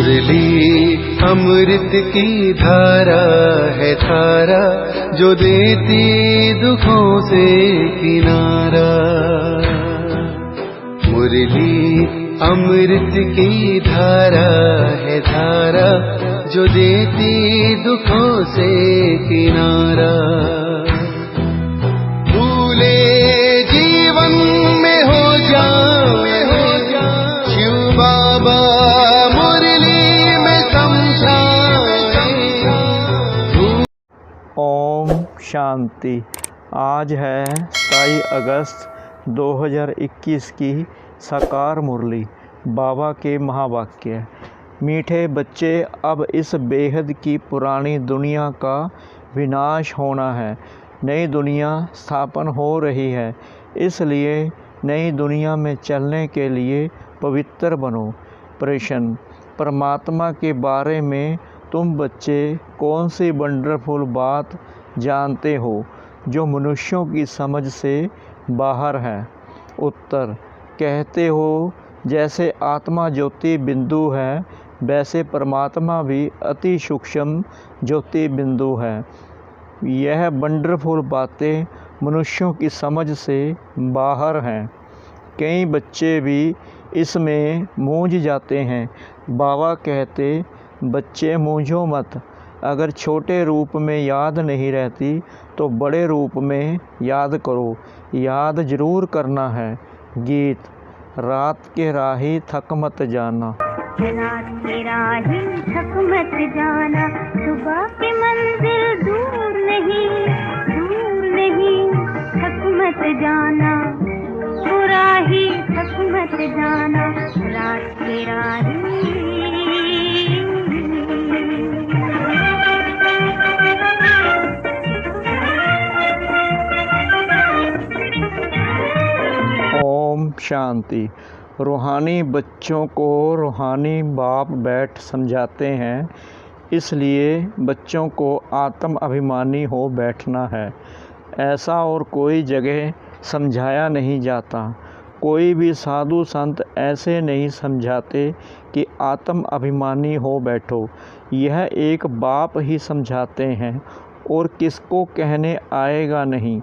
मुरली अमृत की धारा है धारा, जो देती दुखों से किनारा। मुरली अमृत की धारा है धारा, जो देती दुखों से किनारा। भूले जीवन में हो जाए शिव बाबा मुरली में समझाए। ओम शांति। आज है 27 अगस्त 2021 की साकार मुरली। बाबा के महावाक्य। मीठे बच्चे, अब इस बेहद की पुरानी दुनिया का विनाश होना है। नई दुनिया स्थापन हो रही है, इसलिए नई दुनिया में चलने के लिए पवित्र बनो। प्रश्न: परमात्मा के बारे में तुम बच्चे कौन सी वंडरफुल बात जानते हो जो मनुष्यों की समझ से बाहर है? उत्तर: कहते हो जैसे आत्मा ज्योति बिंदु है, वैसे परमात्मा भी अति सूक्ष्म ज्योति बिंदु है। यह वंडरफुल बातें मनुष्यों की समझ से बाहर हैं। कई बच्चे भी इसमें मूंझ जाते हैं। बाबा कहते, बच्चे मूंझो मत। अगर छोटे रूप में याद नहीं रहती तो बड़े रूप में याद करो। याद जरूर करना है। गीत। रात के राही थक मत जाना। रात के राही थक मत जाना, सुबह की मंजिल दूर नहीं, थक मत जाना। वो राही थक मत जाना, रात के राही। ओम शांति। रूहानी बच्चों को रूहानी बाप बैठ समझाते हैं, इसलिए बच्चों को आत्म अभिमानी हो बैठना है। ऐसा और कोई जगह समझाया नहीं जाता। कोई भी साधु संत ऐसे नहीं समझाते कि आत्म अभिमानी हो बैठो। यह एक बाप ही समझाते हैं और किसको कहने आएगा नहीं।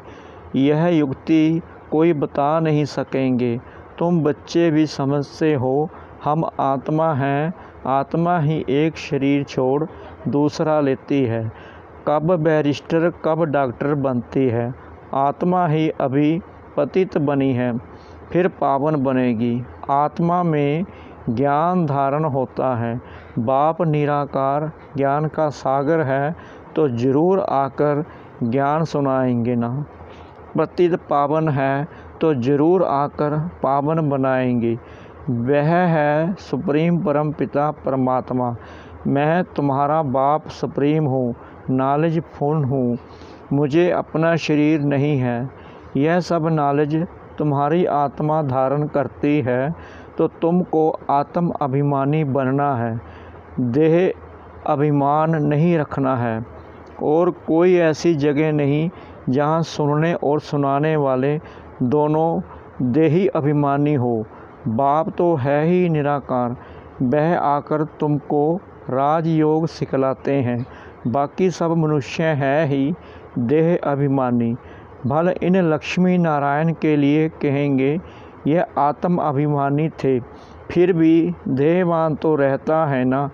यह युक्ति कोई बता नहीं सकेंगे। तुम बच्चे भी समझते हो, हम आत्मा हैं। आत्मा ही एक शरीर छोड़ दूसरा लेती है। कब बैरिस्टर कब डॉक्टर बनती है। आत्मा ही अभी पतित बनी है, फिर पावन बनेगी। आत्मा में ज्ञान धारण होता है। बाप निराकार ज्ञान का सागर है, तो जरूर आकर ज्ञान सुनाएंगे ना। पतित पावन है तो जरूर आकर पावन बनाएंगे। वह है सुप्रीम परम पिता परमात्मा। मैं तुम्हारा बाप सुप्रीम हूँ, नॉलेज फुल हूँ। मुझे अपना शरीर नहीं है। यह सब नॉलेज तुम्हारी आत्मा धारण करती है, तो तुमको आत्म अभिमानी बनना है। देह अभिमान नहीं रखना है। और कोई ऐसी जगह नहीं जहाँ सुनने और सुनाने वाले दोनों देही अभिमानी हो। बाप तो है ही निराकार। वह आकर तुमको राजयोग सिखलाते हैं। बाकी सब मनुष्य है ही देह अभिमानी। भले इन लक्ष्मी नारायण के लिए कहेंगे यह आत्म अभिमानी थे, फिर भी देहवान तो रहता है ना।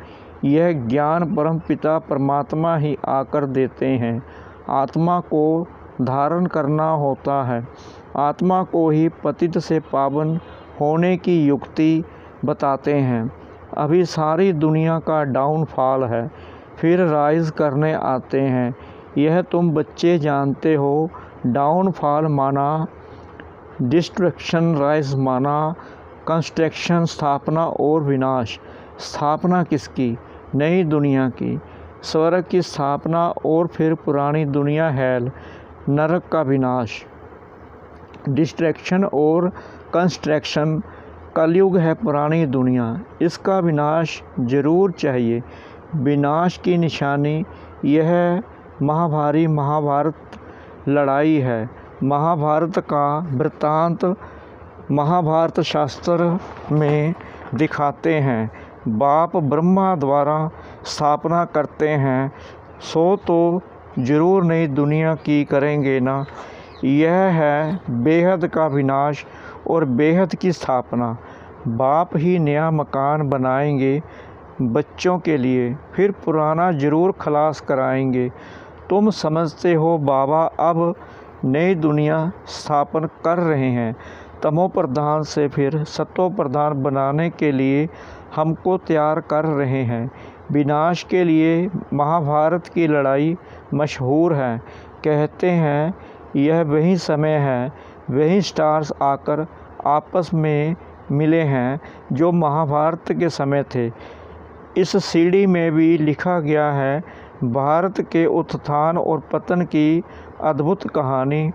यह ज्ञान परम पिता परमात्मा ही आकर देते हैं। आत्मा को धारण करना होता है। आत्मा को ही पतित से पावन होने की युक्ति बताते हैं। अभी सारी दुनिया का डाउनफॉल है, फिर राइज करने आते हैं। यह तुम बच्चे जानते हो। डाउनफॉल माना डिस्ट्रक्शन, राइज माना कंस्ट्रक्शन, स्थापना और विनाश। स्थापना किसकी? नई दुनिया की। स्वर्ग की स्थापना और फिर पुरानी दुनिया हेल, नरक का विनाश। डिस्ट्रैक्शन और कंस्ट्रक्शन। कलयुग है पुरानी दुनिया, इसका विनाश जरूर चाहिए। विनाश की निशानी यह महाभारी महाभारत लड़ाई है। महाभारत का वृत्तांत महाभारत शास्त्र में दिखाते हैं। बाप ब्रह्मा द्वारा स्थापना करते हैं, सो तो जरूर नई दुनिया की करेंगे ना। यह है बेहद का विनाश और बेहद की स्थापना। बाप ही नया मकान बनाएंगे बच्चों के लिए, फिर पुराना ज़रूर खलास कराएंगे। तुम समझते हो बाबा अब नई दुनिया स्थापन कर रहे हैं, तमो प्रधान से फिर सतो प्रधान बनाने के लिए हमको तैयार कर रहे हैं। विनाश के लिए महाभारत की लड़ाई मशहूर है। कहते हैं यह वही समय है, वही स्टार्स आकर आपस में मिले हैं जो महाभारत के समय थे। इस सीढ़ी में भी लिखा गया है भारत के उत्थान और पतन की अद्भुत कहानी।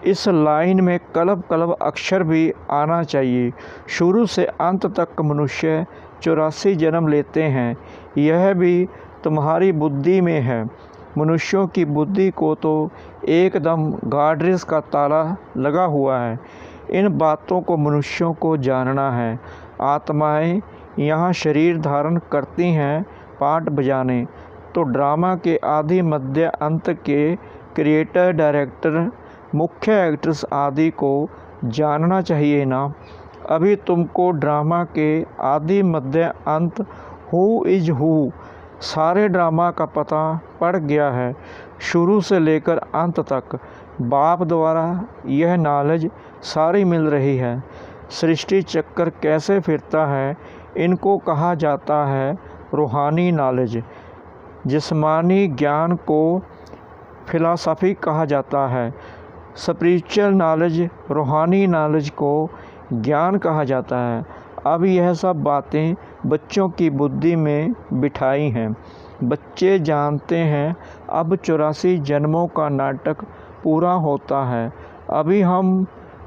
इस लाइन में कलब कलब अक्षर भी आना चाहिए। शुरू से अंत तक मनुष्य 84 जन्म लेते हैं, यह भी तुम्हारी बुद्धि में है। मनुष्यों की बुद्धि को तो एकदम गार्ड्रेस का ताला लगा हुआ है। इन बातों को मनुष्यों को जानना है। आत्माएं यहाँ शरीर धारण करती हैं पाठ बजाने, तो ड्रामा के आदि मध्य अंत के क्रिएटर, डायरेक्टर, मुख्य एक्ट्रेस आदि को जानना चाहिए ना। अभी तुमको ड्रामा के आदि मध्य अंत हु इज हु सारे ड्रामा का पता पड़ गया है, शुरू से लेकर अंत तक। बाप द्वारा यह नॉलेज सारी मिल रही है। सृष्टि चक्कर कैसे फिरता है, इनको कहा जाता है रूहानी नॉलेज। जिस्मानी ज्ञान को फिलॉसफी कहा जाता है। स्पिरिचुअल नॉलेज, रूहानी नॉलेज को ज्ञान कहा जाता है। अब यह सब बातें बच्चों की बुद्धि में बिठाई हैं। बच्चे जानते हैं अब 84 जन्मों का नाटक पूरा होता है। अभी हम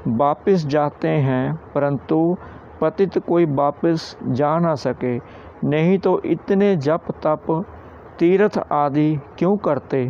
वापस जाते हैं, परंतु पतित कोई वापस जा ना सके। नहीं तो इतने जप तप तीर्थ आदि क्यों करते।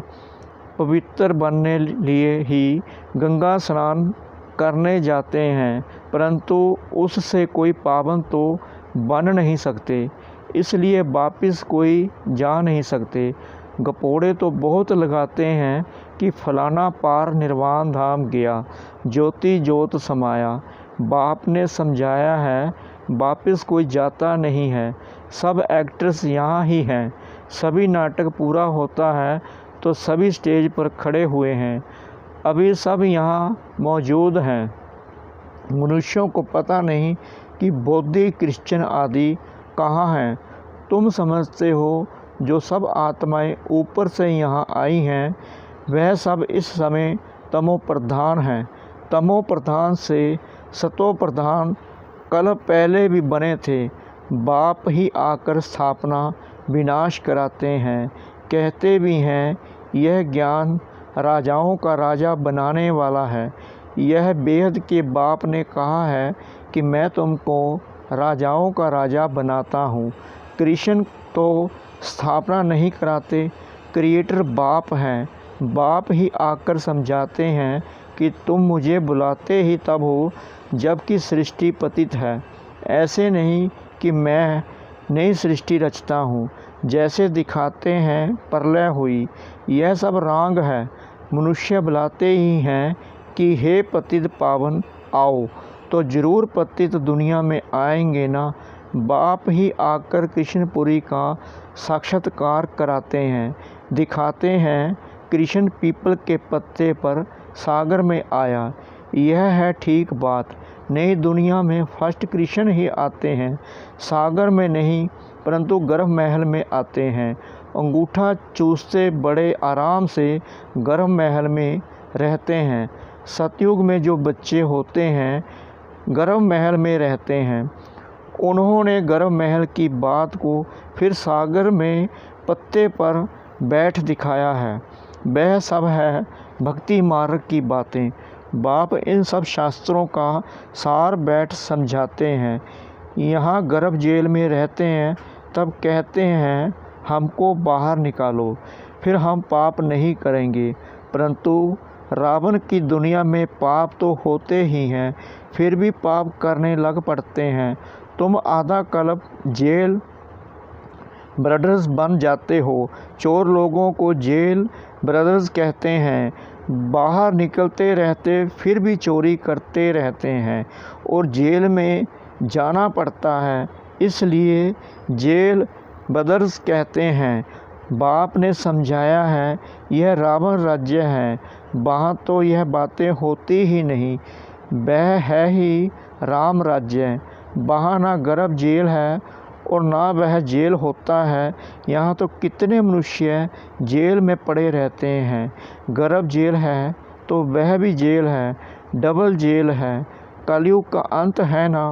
पवित्र बनने लिए ही गंगा स्नान करने जाते हैं, परंतु उससे कोई पावन तो बन नहीं सकते, इसलिए वापस कोई जा नहीं सकते। गपोड़े तो बहुत लगाते हैं कि फलाना पार निर्वाण धाम गया, ज्योति ज्योत समाया। बाप ने समझाया है वापस कोई जाता नहीं है। सब एक्ट्रेस यहाँ ही हैं। सभी नाटक पूरा होता है तो सभी स्टेज पर खड़े हुए हैं। अभी सब यहाँ मौजूद हैं। मनुष्यों को पता नहीं कि बौद्ध, क्रिश्चियन आदि कहाँ हैं। तुम समझते हो जो सब आत्माएं ऊपर से यहाँ आई हैं, वह सब इस समय तमो प्रधान हैं। तमो प्रधान से सतो प्रधान कल पहले भी बने थे। बाप ही आकर स्थापना विनाश कराते हैं। कहते भी हैं यह ज्ञान राजाओं का राजा बनाने वाला है। यह बेहद के बाप ने कहा है कि मैं तुमको राजाओं का राजा बनाता हूँ। कृष्ण तो स्थापना नहीं कराते, क्रिएटर बाप हैं। बाप ही आकर समझाते हैं कि तुम मुझे बुलाते ही तब हो जबकि सृष्टि पतित है। ऐसे नहीं कि मैं नई सृष्टि रचता हूँ, जैसे दिखाते हैं प्रलय हुई। यह सब रांग है। मनुष्य बुलाते ही हैं कि हे पतित पावन आओ, तो जरूर पतित दुनिया में आएंगे ना। बाप ही आकर कृष्णपुरी का साक्षात्कार कराते हैं, दिखाते हैं कृष्ण पीपल के पत्ते पर सागर में आया। यह है ठीक बात। नई दुनिया में फर्स्ट कृष्ण ही आते हैं, सागर में नहीं परंतु गर्भ महल में आते हैं। अंगूठा चूसते बड़े आराम से गर्भ महल में रहते हैं। सतयुग में जो बच्चे होते हैं गर्भ महल में रहते हैं। उन्होंने गर्भ महल की बात को फिर सागर में पत्ते पर बैठ दिखाया है। वह सब है भक्ति मार्ग की बातें। बाप इन सब शास्त्रों का सार बैठ समझाते हैं। यहाँ गर्भ जेल में रहते हैं, तब कहते हैं हमको बाहर निकालो, फिर हम पाप नहीं करेंगे। परंतु रावण की दुनिया में पाप तो होते ही हैं, फिर भी पाप करने लग पड़ते हैं। तुम आधा कल्प जेल ब्रदर्स बन जाते हो। चोर लोगों को जेल ब्रदर्स कहते हैं। बाहर निकलते रहते फिर भी चोरी करते रहते हैं और जेल में जाना पड़ता है, इसलिए जेल ब्रदर्स कहते हैं। बाप ने समझाया है, यह रावण राज्य है, वहाँ तो यह बातें होती ही नहीं। वह है ही राम राज्य। वहाँ ना गर्भ जेल है और ना वह जेल होता है। यहाँ तो कितने मनुष्य जेल में पड़े रहते हैं। गर्भ जेल है तो वह भी जेल है, डबल जेल है। कलयुग का अंत है ना।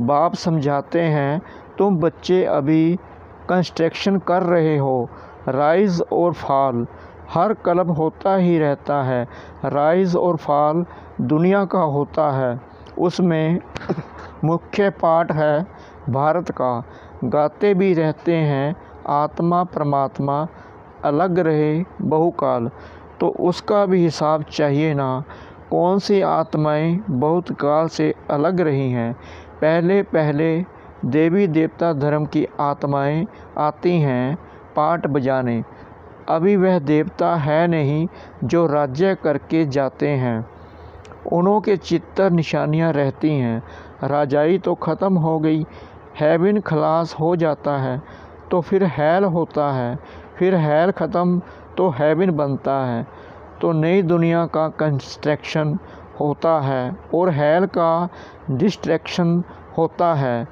बाप समझाते हैं, तुम बच्चे अभी कंस्ट्रक्शन कर रहे हो। राइज और फॉल हर कल्प होता ही रहता है। राइज और फॉल दुनिया का होता है, उसमें मुख्य पार्ट है भारत का। गाते भी रहते हैं, आत्मा परमात्मा अलग रहे बहुकाल, तो उसका भी हिसाब चाहिए ना। कौन सी आत्माएं बहुत काल से अलग रही हैं। पहले पहले देवी देवता धर्म की आत्माएं आती हैं पाट बजाने। अभी वह देवता है नहीं जो राज्य करके जाते हैं। उन्हों के चित्तर निशानियां रहती हैं। राजाई तो ख़त्म हो गई, हेवन खलास हो जाता है तो फिर हेल होता है, फिर हेल ख़त्म तो हेवन बनता है, तो नई दुनिया का कंस्ट्रक्शन होता है और हेल का डिस्ट्रैक्शन होता है।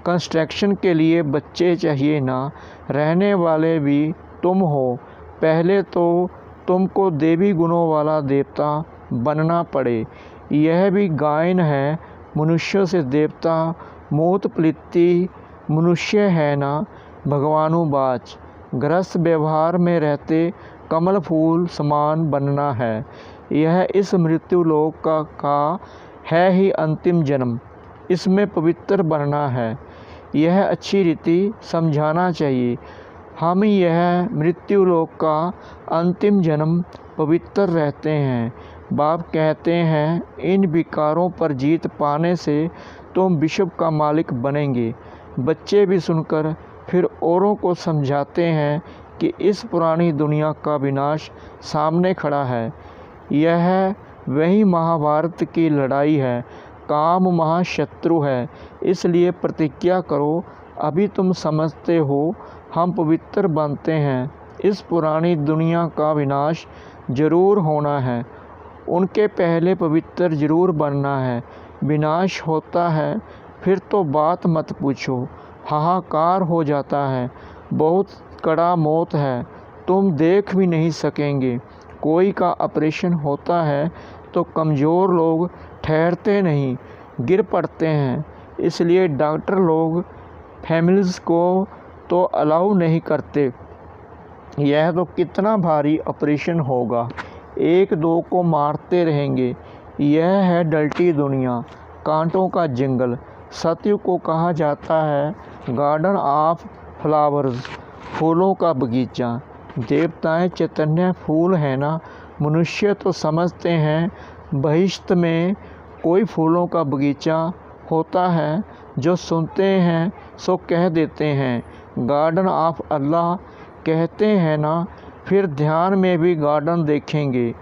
कंस्ट्रक्शन के लिए बच्चे चाहिए ना, रहने वाले भी तुम हो। पहले तो तुमको देवी गुणों वाला देवता बनना पड़े। यह भी गायन है, मनुष्य से देवता मोत प्लीति मनुष्य है ना भगवानुवाच। गृहस्थ व्यवहार में रहते कमल फूल समान बनना है। यह इस मृत्यु लोक का है ही अंतिम जन्म, इसमें पवित्र बनना है। यह अच्छी रीति समझाना चाहिए। हम यह मृत्यु लोक का अंतिम जन्म पवित्र रहते हैं। बाप कहते हैं, इन विकारों पर जीत पाने से तुम विश्व का मालिक बनेंगे। बच्चे भी सुनकर फिर औरों को समझाते हैं कि इस पुरानी दुनिया का विनाश सामने खड़ा है। यह वही महाभारत की लड़ाई है। काम महाशत्रु है, इसलिए प्रतिज्ञा करो। अभी तुम समझते हो हम पवित्र बनते हैं। इस पुरानी दुनिया का विनाश जरूर होना है, उनके पहले पवित्र जरूर बनना है। विनाश होता है फिर तो बात मत पूछो, हाहाकार हो जाता है। बहुत कड़ा मौत है, तुम देख भी नहीं सकेंगे। कोई का ऑपरेशन होता है तो कमज़ोर लोग ठहरते नहीं, गिर पड़ते हैं। इसलिए डॉक्टर लोग फैमिलीज़ को तो अलाउ नहीं करते। यह तो कितना भारी ऑपरेशन होगा, एक दो को मारते रहेंगे। यह है डल्टी दुनिया, कांटों का जंगल। सत्य को कहा जाता है गार्डन ऑफ फ्लावर्स, फूलों का बगीचा। देवताएं चैतन्य फूल है ना। मनुष्य तो समझते हैं बहिश्त में कोई फूलों का बगीचा होता है। जो सुनते हैं सो कह देते हैं गार्डन ऑफ अल्लाह कहते हैं ना। फिर ध्यान में भी गार्डन देखेंगे।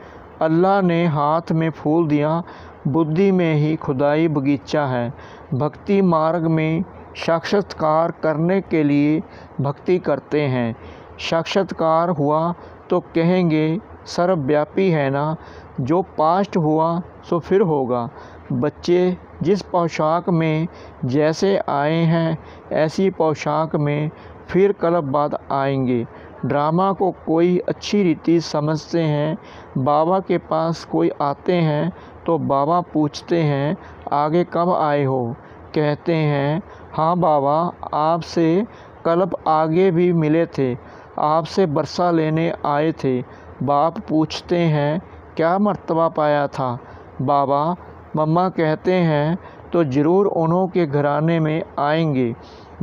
अल्लाह ने हाथ में फूल दिया, बुद्धि में ही खुदाई बगीचा है। भक्ति मार्ग में साक्षात्कार करने के लिए भक्ति करते हैं। साक्षात्कार हुआ तो कहेंगे सर्वव्यापी है ना। जो पास्ट हुआ सो फिर होगा। बच्चे जिस पोशाक में जैसे आए हैं ऐसी पोशाक में फिर कल्प बाद आएंगे। ड्रामा को कोई अच्छी रीति समझते हैं। बाबा के पास कोई आते हैं तो बाबा पूछते हैं आगे कब आए हो। कहते हैं हाँ बाबा, आपसे कल्प आगे भी मिले थे, आपसे बरसा लेने आए थे। बाप पूछते हैं क्या मर्तबा पाया था। बाबा मम्मा कहते हैं तो ज़रूर उन्हों के घराने में आएंगे।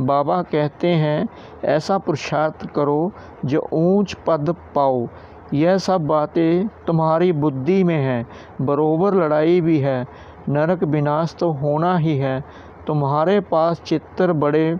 बाबा कहते हैं ऐसा पुरुषार्थ करो जो ऊंच पद पाओ। यह सब बातें तुम्हारी बुद्धि में है। बरोबर लड़ाई भी है, नरक विनाश तो होना ही है। तुम्हारे पास चित्र बड़े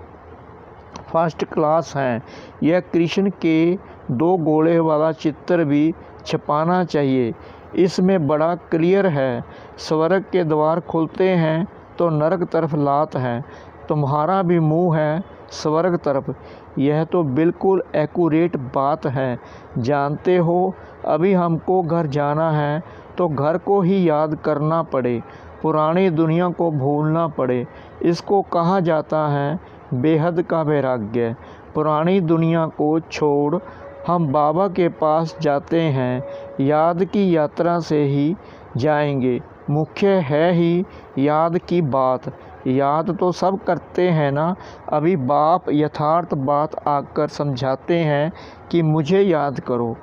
फर्स्ट क्लास हैं। यह कृष्ण के 2 घोड़े वाला चित्र भी छपाना चाहिए। इसमें बड़ा क्लियर है। स्वर्ग के द्वार खुलते हैं तो नरक तरफ लात है। तुम्हारा भी मुंह है स्वर्ग तरफ। यह तो बिल्कुल एक्यूरेट बात है। जानते हो, अभी हमको घर जाना है तो घर को ही याद करना पड़े, पुरानी दुनिया को भूलना पड़े। इसको कहा जाता है बेहद का वैराग्य। पुरानी दुनिया को छोड़ हम बाबा के पास जाते हैं। याद की यात्रा से ही जाएंगे। मुख्य है ही याद की बात। याद तो सब करते हैं ना। अभी बाप यथार्थ बात आकर समझाते हैं कि मुझे याद करो।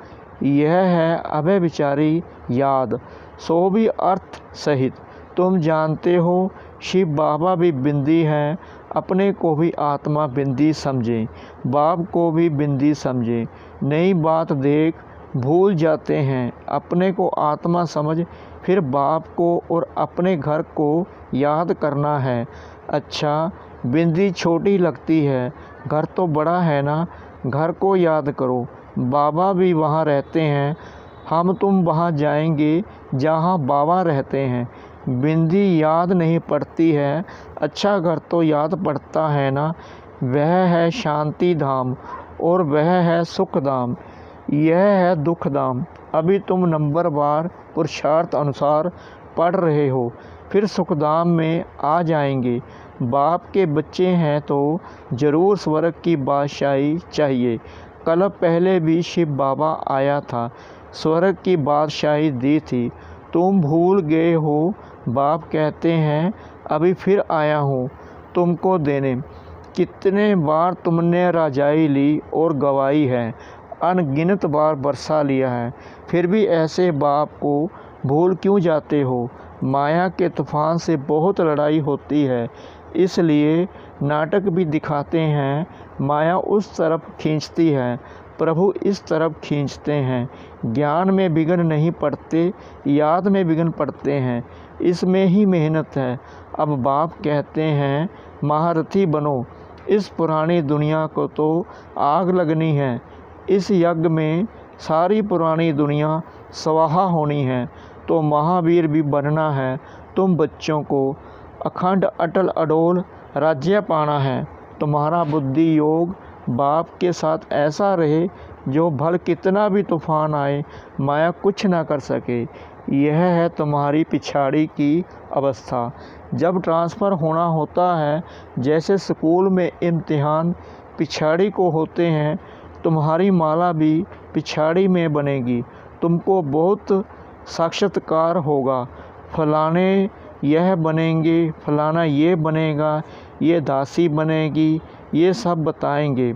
यह है अभय विचारी याद, सो भी अर्थ सहित। तुम जानते हो, शिव बाबा भी बिंदी हैं। अपने को भी आत्मा बिंदी समझें, बाप को भी बिंदी समझें। नई बात देख भूल जाते हैं। अपने को आत्मा समझ फिर बाप को और अपने घर को याद करना है। अच्छा, बिंदी छोटी लगती है, घर तो बड़ा है ना। घर को याद करो। बाबा भी वहाँ रहते हैं। हम तुम वहाँ जाएंगे जहाँ बाबा रहते हैं। बिंदी याद नहीं पड़ती है। अच्छा, घर तो याद पड़ता है ना। वह है शांति धाम और वह है सुख धाम। यह है दुख धाम। अभी तुम नंबरवार पुरुषार्थ अनुसार पढ़ रहे हो, फिर सुखधाम में आ जाएंगे। बाप के बच्चे हैं तो ज़रूर स्वर्ग की बादशाही चाहिए। कल पहले भी शिव बाबा आया था, स्वर्ग की बादशाही दी थी। तुम भूल गए हो। बाप कहते हैं अभी फिर आया हूँ तुमको देने। कितने बार तुमने राजाई ली और गवाई है, अनगिनत बार बरसा लिया है, फिर भी ऐसे बाप को भूल क्यों जाते हो। माया के तूफान से बहुत लड़ाई होती है, इसलिए नाटक भी दिखाते हैं। माया उस तरफ खींचती है, प्रभु इस तरफ खींचते हैं। ज्ञान में विघ्न नहीं पड़ते, याद में विघ्न पड़ते हैं। इसमें ही मेहनत है। अब बाप कहते हैं महारथी बनो। इस पुरानी दुनिया को तो आग लगनी है। इस यज्ञ में सारी पुरानी दुनिया स्वाहा होनी है, तो महावीर भी बनना है। तुम बच्चों को अखंड अटल अडोल राज्य पाना है। तुम्हारा बुद्धि योग बाप के साथ ऐसा रहे जो भल कितना भी तूफान आए माया कुछ ना कर सके। यह है तुम्हारी पिछाड़ी की अवस्था। जब ट्रांसफ़र होना होता है, जैसे स्कूल में इम्तिहान पिछाड़ी को होते हैं, तुम्हारी माला भी पिछाड़ी में बनेगी। तुमको बहुत साक्षात्कार होगा। फलाने यह बनेंगे, फलाना ये बनेगा, ये दासी बनेगी, ये सब बताएंगे।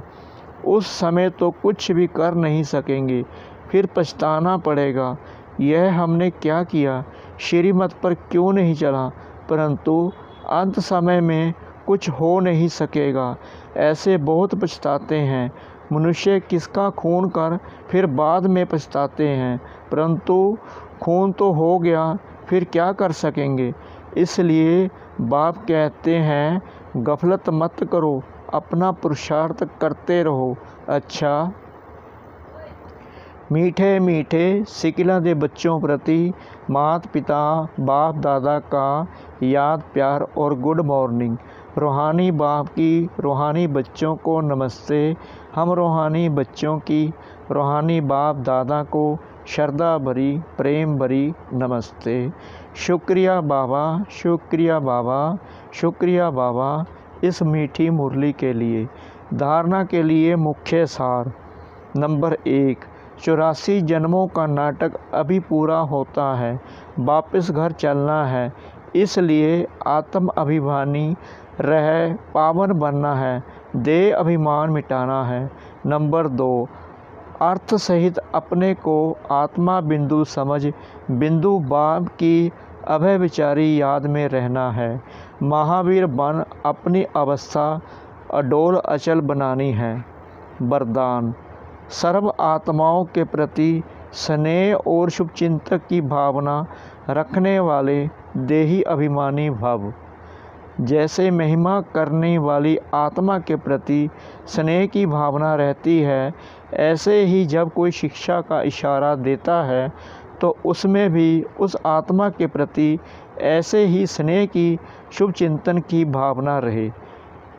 उस समय तो कुछ भी कर नहीं सकेंगे, फिर पछताना पड़ेगा। यह हमने क्या किया, श्रीमत पर क्यों नहीं चला। परंतु अंत समय में कुछ हो नहीं सकेगा। ऐसे बहुत पछताते हैं। मनुष्य किसका खून कर फिर बाद में पछताते हैं, परंतु खून तो हो गया, फिर क्या कर सकेंगे। इसलिए बाप कहते हैं गफलत मत करो, अपना पुरुषार्थ करते रहो। अच्छा, मीठे मीठे सिकिला दे बच्चों प्रति माता पिता बाप दादा का याद प्यार और गुड मॉर्निंग। रूहानी बाप की रूहानी बच्चों को नमस्ते। हम रूहानी बच्चों की रूहानी बाप दादा को श्रद्धा भरी प्रेम भरी नमस्ते। शुक्रिया बाबा, शुक्रिया बाबा, शुक्रिया बाबा इस मीठी मुरली के लिए। धारणा के लिए मुख्य सार। नंबर 1, 84 जन्मों का नाटक अभी पूरा होता है। वापस घर चलना है, इसलिए आत्म अभिमानी रह पावन बनना है, देह अभिमान मिटाना है। नंबर 2, अर्थ सहित अपने को आत्मा बिंदु समझ बिंदु बाप की अभय विचारी याद में रहना है। महावीर बन अपनी अवस्था अडोल अचल बनानी है। वरदान, सर्व आत्माओं के प्रति स्नेह और शुभचिंतक की भावना रखने वाले देही अभिमानी भव। जैसे महिमा करने वाली आत्मा के प्रति स्नेह की भावना रहती है, ऐसे ही जब कोई शिक्षा का इशारा देता है तो उसमें भी उस आत्मा के प्रति ऐसे ही स्नेह की शुभचिंतन की भावना रहे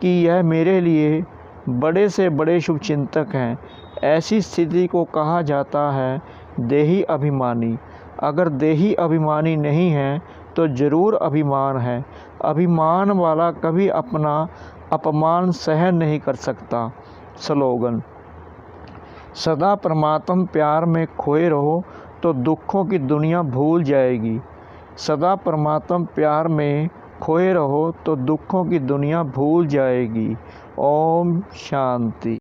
कि यह मेरे लिए बड़े से बड़े शुभचिंतक हैं। ऐसी स्थिति को कहा जाता है देही अभिमानी। अगर देही अभिमानी नहीं है तो ज़रूर अभिमान है। अभिमान वाला कभी अपना अपमान सहन नहीं कर सकता। स्लोगन: सदा परमात्म प्यार में खोए रहो तो दुखों की दुनिया भूल जाएगी। सदा परमात्म प्यार में खोए रहो तो दुखों की दुनिया भूल जाएगी। ओम शांति।